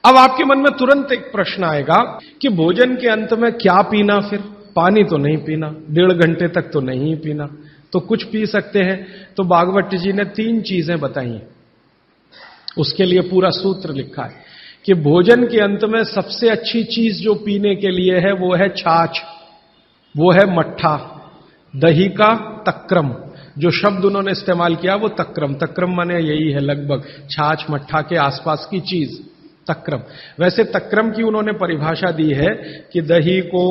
अब आपके मन में तुरंत एक प्रश्न आएगा कि भोजन के अंत में क्या पीना, फिर पानी तो नहीं पीना, 1.5 घंटे तक तो नहीं पीना, तो कुछ पी सकते हैं। तो भागवत जी ने 3 चीजें बताई हैं, उसके लिए पूरा सूत्र लिखा है कि भोजन के अंत में सबसे अच्छी चीज जो पीने के लिए है वो है छाछ, वो है मट्ठा, दही का तक्रम। जो शब्द उन्होंने इस्तेमाल किया वो तक्रम, तक्रम माने यही है लगभग छाछ मट्ठा के आसपास की चीज, तक्रम। वैसे तक्रम की उन्होंने परिभाषा दी है कि दही को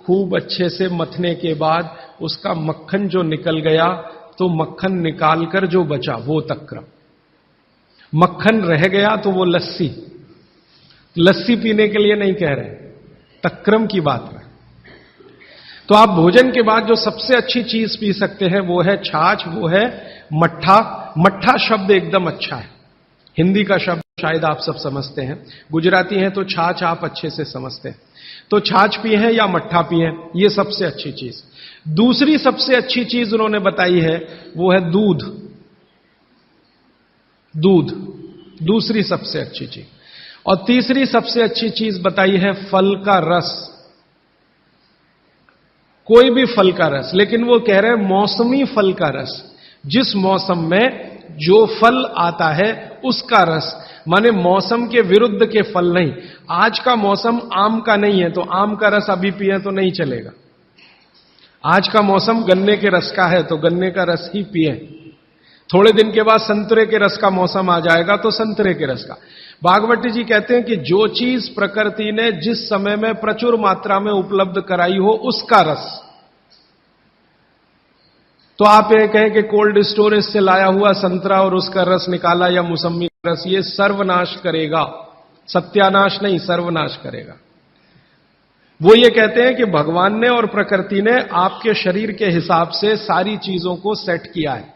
खूब अच्छे से मथने के बाद उसका मक्खन जो निकल गया तो मक्खन निकालकर जो बचा वो तक्रम, मक्खन रह गया तो वो लस्सी। लस्सी पीने के लिए नहीं कह रहे, तक्रम की बात है। तो आप भोजन के बाद जो सबसे अच्छी चीज पी सकते हैं वो है छाछ, वो है मट्ठा। मट्ठा शब्द एकदम अच्छा है, हिंदी का शब्द शायद आप सब समझते हैं, गुजराती हैं तो छाछ आप अच्छे से समझते हैं। तो छाछ पिए या मट्ठा पिए, ये सबसे अच्छी चीज। दूसरी सबसे अच्छी चीज उन्होंने बताई है वो है दूध, दूध दूसरी सबसे अच्छी चीज। और तीसरी सबसे अच्छी चीज बताई है फल का रस, कोई भी फल का रस, लेकिन वो कह रहे हैं मौसमी फल का रस, जिस मौसम में जो फल आता है उसका रस, माने मौसम के विरुद्ध के फल नहीं। आज का मौसम आम का नहीं है तो आम का रस अभी पिए तो नहीं चलेगा। आज का मौसम गन्ने के रस का है तो गन्ने का रस ही पिए। थोड़े दिन के बाद संतरे के रस का मौसम आ जाएगा तो संतरे के रस का। भागवत जी कहते हैं कि जो चीज प्रकृति ने जिस समय में प्रचुर मात्रा में उपलब्ध कराई हो उसका रस। तो आप ये कहें कि कोल्ड स्टोरेज से लाया हुआ संतरा और उसका रस निकाला या मौसमी का रस, ये सर्वनाश करेगा, सत्यानाश नहीं सर्वनाश करेगा। वो ये कहते हैं कि भगवान ने और प्रकृति ने आपके शरीर के हिसाब से सारी चीजों को सेट किया है,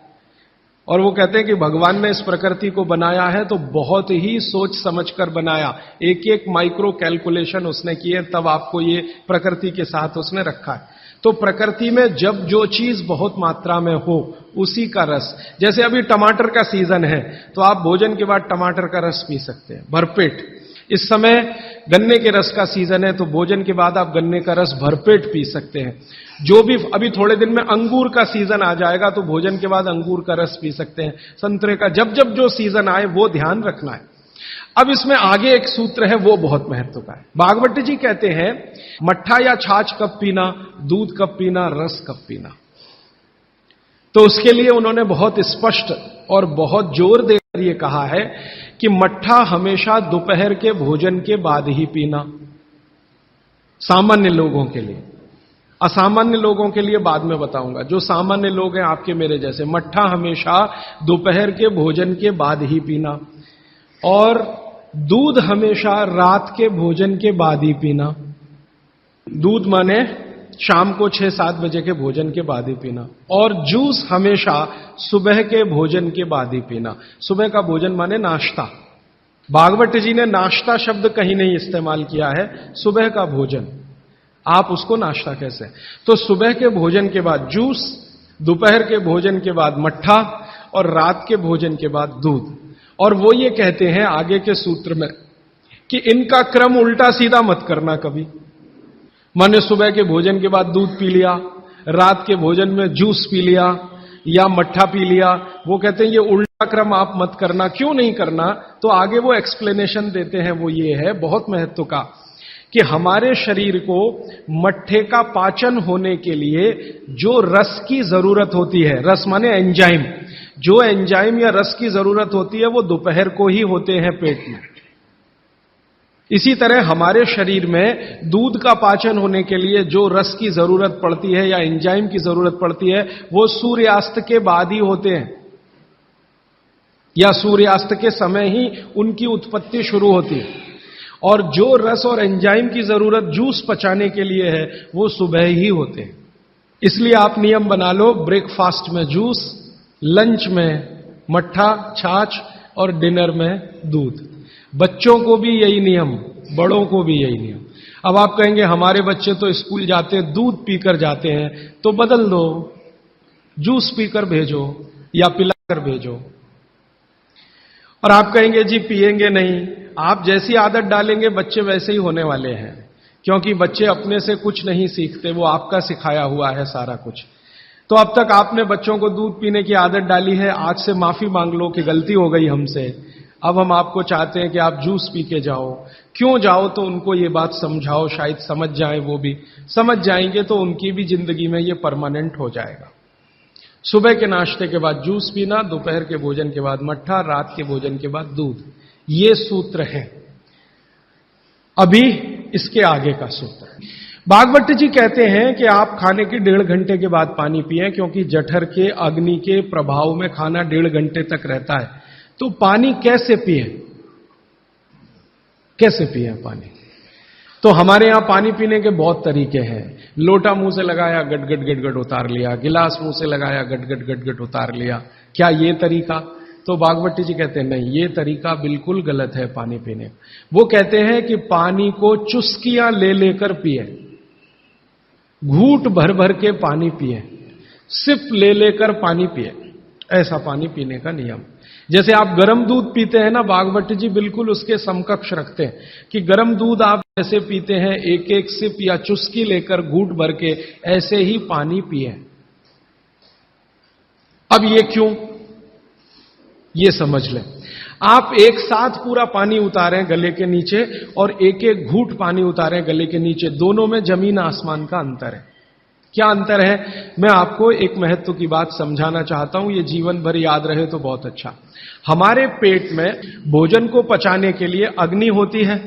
और वो कहते हैं कि भगवान ने इस प्रकृति को बनाया है तो बहुत ही सोच समझकर बनाया, एक एक माइक्रो कैलकुलेशन उसने किए, तब आपको ये प्रकृति के साथ उसने रखा है। तो प्रकृति में जब जो चीज बहुत मात्रा में हो उसी का रस, जैसे अभी टमाटर का सीजन है तो आप भोजन के बाद टमाटर का रस पी सकते हैं भरपेट। इस समय गन्ने के रस का सीजन है तो भोजन के बाद आप गन्ने का रस भरपेट पी सकते हैं। जो भी अभी थोड़े दिन में अंगूर का सीजन आ जाएगा तो भोजन के बाद अंगूर का रस पी सकते हैं, संतरे का, जब जब जो सीजन आए वो ध्यान रखना है। अब इसमें आगे एक सूत्र है वो बहुत महत्व का है। भागवत जी कहते हैं मट्ठा या छाछ कब पीना, दूध कब पीना, रस कब पीना। तो उसके लिए उन्होंने बहुत स्पष्ट और बहुत जोर देकर यह कहा है कि मट्ठा हमेशा दोपहर के भोजन के बाद ही पीना, सामान्य लोगों के लिए। असामान्य लोगों के लिए बाद में बताऊंगा, जो सामान्य लोग हैं आपके मेरे जैसे, मट्ठा हमेशा दोपहर के भोजन के बाद ही पीना, और दूध हमेशा रात के भोजन के बाद ही पीना। दूध माने शाम को 6-7 बजे के भोजन के बाद ही पीना, और जूस हमेशा सुबह के भोजन के बाद ही पीना। सुबह का भोजन माने नाश्ता, भागवत जी ने नाश्ता शब्द कहीं नहीं इस्तेमाल किया है, सुबह का भोजन आप उसको नाश्ता कैसे। तो सुबह के भोजन के बाद जूस, दोपहर के भोजन के बाद मट्ठा, और रात के भोजन के बाद दूध। और वो ये कहते हैं आगे के सूत्र में कि इनका क्रम उल्टा सीधा मत करना कभी, माने सुबह के भोजन के बाद दूध पी लिया, रात के भोजन में जूस पी लिया या मट्ठा पी लिया। वो कहते हैं ये उल्टा क्रम आप मत करना। क्यों नहीं करना, तो आगे वो एक्सप्लेनेशन देते हैं, वो ये है बहुत महत्व का, कि हमारे शरीर को मट्ठे का पाचन होने के लिए जो रस की जरूरत होती है, रस माने एंजाइम, जो एंजाइम या रस की जरूरत होती है वो दोपहर को ही होते हैं पेट में। इसी तरह हमारे शरीर में दूध का पाचन होने के लिए जो रस की जरूरत पड़ती है या एंजाइम की जरूरत पड़ती है वो सूर्यास्त के बाद ही होते हैं, या सूर्यास्त के समय ही उनकी उत्पत्ति शुरू होती है। और जो रस और एंजाइम की जरूरत जूस पचाने के लिए है वो सुबह ही होते हैं। इसलिए आप नियम बना लो, ब्रेकफास्ट में जूस, लंच में मट्ठा छाछ, और डिनर में दूध। बच्चों को भी यही नियम, बड़ों को भी यही नियम। अब आप कहेंगे हमारे बच्चे तो स्कूल जाते हैं दूध पीकर जाते हैं, तो बदल दो, जूस पीकर भेजो या पिलाकर भेजो। और आप कहेंगे जी पिएंगे नहीं, आप जैसी आदत डालेंगे बच्चे वैसे ही होने वाले हैं, क्योंकि बच्चे अपने से कुछ नहीं सीखते, वो आपका सिखाया हुआ है सारा कुछ। तो अब तक आपने बच्चों को दूध पीने की आदत डाली है, आज से माफी मांग लो कि गलती हो गई हमसे। अब हम आपको चाहते हैं कि आप जूस पी के जाओ। क्यों जाओ, तो उनको ये बात समझाओ, शायद समझ जाए, वो भी समझ जाएंगे तो उनकी भी जिंदगी में ये परमानेंट हो जाएगा। सुबह के नाश्ते के बाद जूस पीना, दोपहर के भोजन के बाद मट्ठा, रात के भोजन के बाद दूध, ये सूत्र है। अभी इसके आगे का सूत्र भागवत जी कहते हैं कि आप खाने के 1.5 घंटे के बाद पानी पिए, क्योंकि जठर के अग्नि के प्रभाव में खाना 1.5 घंटे तक रहता है। तो पानी कैसे पिए, कैसे पिए पानी? तो हमारे यहां पानी पीने के बहुत तरीके हैं। लोटा मुंह से लगाया, गटगट गटगट उतार लिया, गिलास मुंह से लगाया, गटगट गटगट उतार लिया। क्या ये तरीका? तो भागवत जी कहते हैं नहीं, ये तरीका बिल्कुल गलत है पानी पीने का। वो कहते हैं कि पानी को चुस्कियां ले लेकर पिए, घूंट भर भर के पानी पिए, सिप ले लेकर पानी पिए, ऐसा पानी पीने का नियम। जैसे आप गर्म दूध पीते हैं ना, भागवत जी बिल्कुल उसके समकक्ष रखते हैं कि गर्म दूध आप जैसे पीते हैं, एक एक सिप या चुस्की लेकर घूंट भर के, ऐसे ही पानी पिए। अब ये क्यों, ये समझ लें। आप एक साथ पूरा पानी उतारें गले के नीचे और एक एक घूंट पानी उतारें गले के नीचे, दोनों में जमीन आसमान का अंतर है। क्या अंतर है? मैं आपको एक महत्व की बात समझाना चाहता हूं, ये जीवन भर याद रहे तो बहुत अच्छा। हमारे पेट में भोजन को पचाने के लिए अग्नि होती है,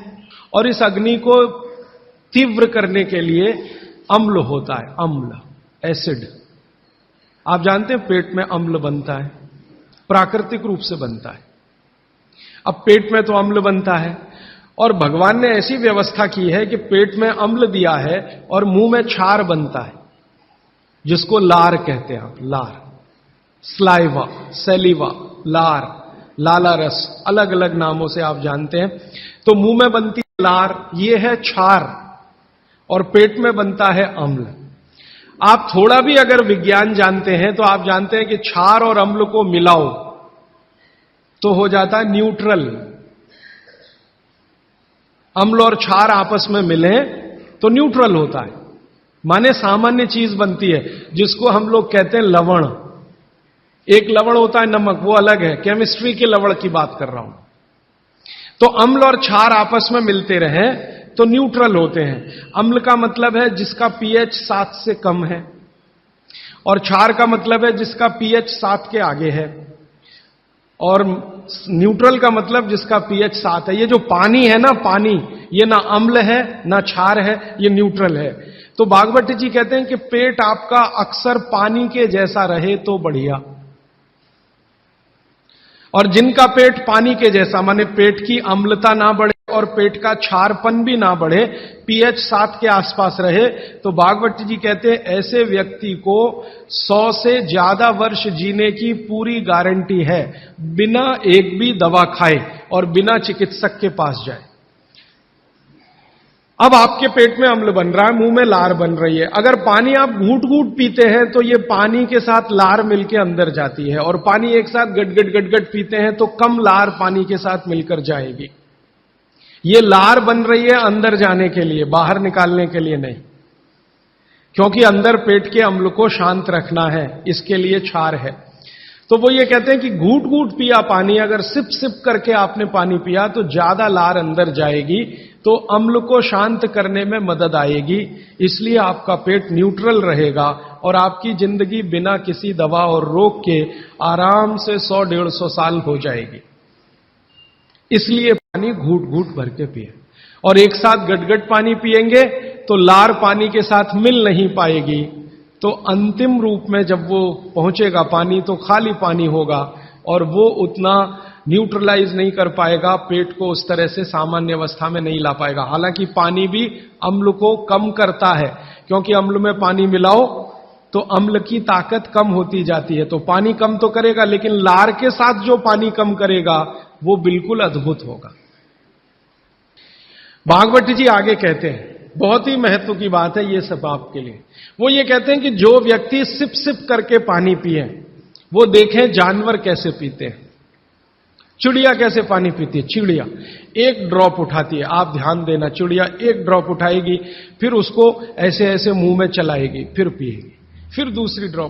और इस अग्नि को तीव्र करने के लिए अम्ल होता है, अम्ल, एसिड। आप जानते हैं पेट में अम्ल बनता है, प्राकृतिक रूप से बनता है। अब पेट में तो अम्ल बनता है, और भगवान ने ऐसी व्यवस्था की है कि पेट में अम्ल दिया है और मुंह में क्षार बनता है, जिसको लार कहते हैं आप, लार, स्लाइवा, सेलिवा, लार, लाला रस, अलग अलग नामों से आप जानते हैं। तो मुंह में बनती है लार, ये है क्षार, और पेट में बनता है अम्ल। आप थोड़ा भी अगर विज्ञान जानते हैं तो आप जानते हैं कि क्षार और अम्ल को मिलाओ तो हो जाता है न्यूट्रल। अम्ल और क्षार आपस में मिले तो न्यूट्रल होता है, माने सामान्य चीज बनती है, जिसको हम लोग कहते हैं लवण। एक लवण होता है नमक, वो अलग है, केमिस्ट्री के लवण की बात कर रहा हूं। तो अम्ल और क्षार आपस में मिलते रहे तो न्यूट्रल होते हैं। अम्ल का मतलब है जिसका पीएच 7 से कम है, और क्षार का मतलब है जिसका पीएच 7 के आगे है, और न्यूट्रल का मतलब जिसका पीएच 7 है। ये जो पानी है ना, पानी, ये ना अम्ल है ना क्षार है, ये न्यूट्रल है। तो भागवत जी कहते हैं कि पेट आपका अक्सर पानी के जैसा रहे तो बढ़िया, और जिनका पेट पानी के जैसा, माने पेट की अम्लता ना बढ़े और पेट का क्षारपन भी ना बढ़े, पीएच 7 के आसपास रहे, तो भागवत जी कहते हैं ऐसे व्यक्ति को 100 से ज्यादा वर्ष जीने की पूरी गारंटी है, बिना एक भी दवा खाए और बिना चिकित्सक के पास जाए। अब आपके पेट में अम्ल बन रहा है, मुंह में लार बन रही है। अगर पानी आप घूंट घूंट पीते हैं तो ये पानी के साथ लार मिलकर अंदर जाती है, और पानी एक साथ गटगट गटगट पीते हैं तो कम लार पानी के साथ मिलकर जाएगी। ये लार बन रही है अंदर जाने के लिए, बाहर निकालने के लिए नहीं, क्योंकि अंदर पेट के अम्ल को शांत रखना है, इसके लिए क्षार है। तो वो ये कहते हैं कि घूट घूट पिया पानी, अगर सिप सिप करके आपने पानी पिया तो ज्यादा लार अंदर जाएगी, तो अम्ल को शांत करने में मदद आएगी, इसलिए आपका पेट न्यूट्रल रहेगा और आपकी जिंदगी बिना किसी दवा और रोग के आराम से 100-150 साल हो जाएगी। इसलिए पानी घूट घूट भर के पिए, और एक साथ गटगट पानी पिएंगे तो लार पानी के साथ मिल नहीं पाएगी, तो अंतिम रूप में जब वो पहुंचेगा पानी तो खाली पानी होगा, और वो उतना न्यूट्रलाइज नहीं कर पाएगा, पेट को उस तरह से सामान्य अवस्था में नहीं ला पाएगा। हालांकि पानी भी अम्ल को कम करता है, क्योंकि अम्ल में पानी मिलाओ तो अम्ल की ताकत कम होती जाती है, तो पानी कम तो करेगा, लेकिन लार के साथ जो पानी कम करेगा वो बिल्कुल अद्भुत होगा। भागवत जी आगे कहते हैं, बहुत ही महत्व की बात है ये सब आपके लिए। वो ये कहते हैं कि जो व्यक्ति सिप सिप करके पानी पिए, वो देखें जानवर कैसे पीते हैं। चिड़िया कैसे पानी पीती है? चिड़िया एक ड्रॉप उठाती है, आप ध्यान देना, चिड़िया एक ड्रॉप उठाएगी, फिर उसको ऐसे ऐसे मुंह में चलाएगी, फिर पिएगी, फिर दूसरी ड्रॉप